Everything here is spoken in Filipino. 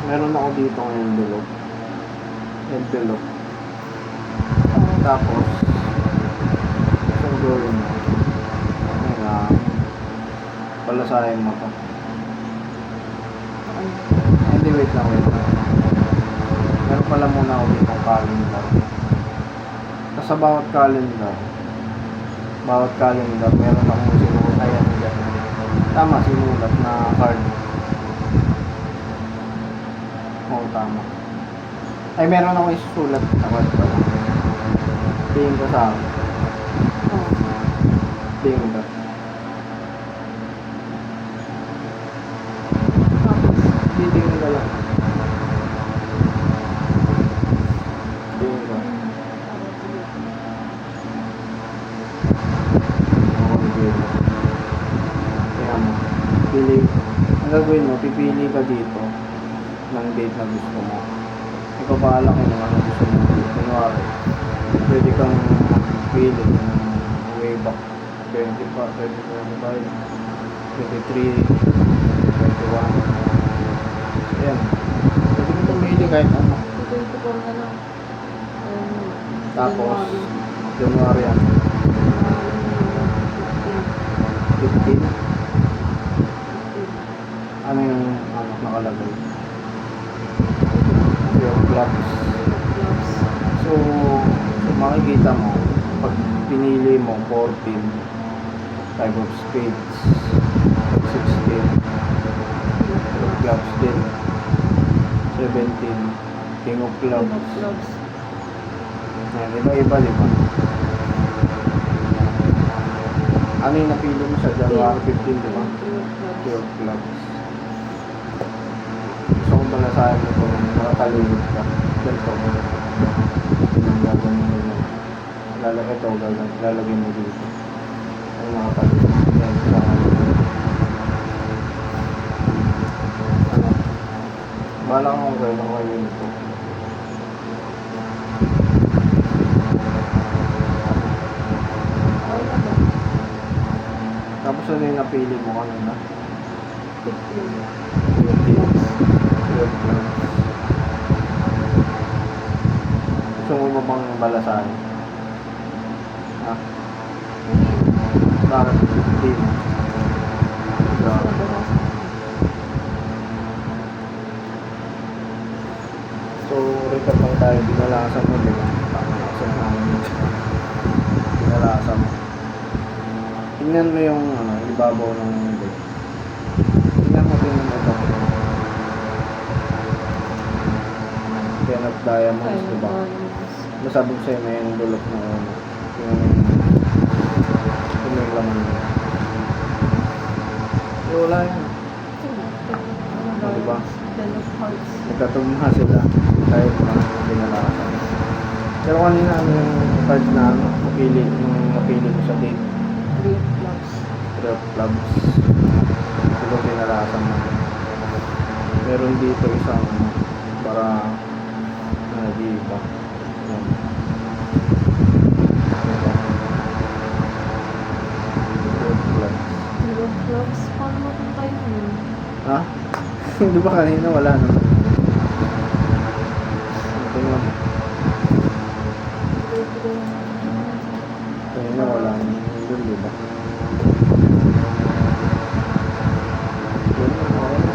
Meron ako dito ng envelope. Tapos isang gawin mo palasahin mo to. Hindi, wait lang. Meron pala muna ako dito ng calendar. Tapos sa bawat calendar meron akong sinulat. Ayan, dyan. Tama, sinulat na card. Oo, tama. Ay, meron akong isusulat na card pala. Tingin ka sa akin. Tingin ka. Tingin ka lang. Tingin ka. Kaya mo. Pili. Ang gagawin mo, pipili ka dito ng date na gusto mo. Ikaw bahala kung ano gusto mo. Kunwari, pwede kang pili ng way back 25, 23, 21. Ayan. Pwede mo pumili kahit ano. Tapos, January yan. 15. Ano yung nakalagay? Your gloves. So makikita mo, pag pinili mo 14, 5 of spades, 16, your gloves din, 17, king of clubs. Ayan, iba-iba, diba? Ano yung napili mo sa January 15, diba? Your clubs. Gusto kong balasahin mo kung makakalimit ka. Ganito mo. Gagawin mo yun. Lalagay mo dito. Ay, nakakalimit. Yan, sa ano. Bahala kang kailang kayo ito. Tapos ano yung napili mo kanina? 15. Gusto mo ba bang balasahin? Ha? Bakit? Hindi mo. So, recap lang tayo. Binalasan mo, diba? Binalasan namin. Binalasan mo. Tingnan mo yung ibabaw ng bed. Tingnan mo din yung ito. Ten of Diamonds, diba? Masabi ko sa'yo, may envelope na ano. Yung laman mo. Wala yun. Diba? Nagkatugma sila kahit na binalasan. Pero kanina ano yung card na napili mo sa date? 3 of clubs. Ito binalasan mo. Meron dito isang para diba? Yan. Paano kung kayo yun? Ha? Di ba kanina wala naman? Tingnan mo. Kanina wala naman. Doon, di ba? Yan, okay.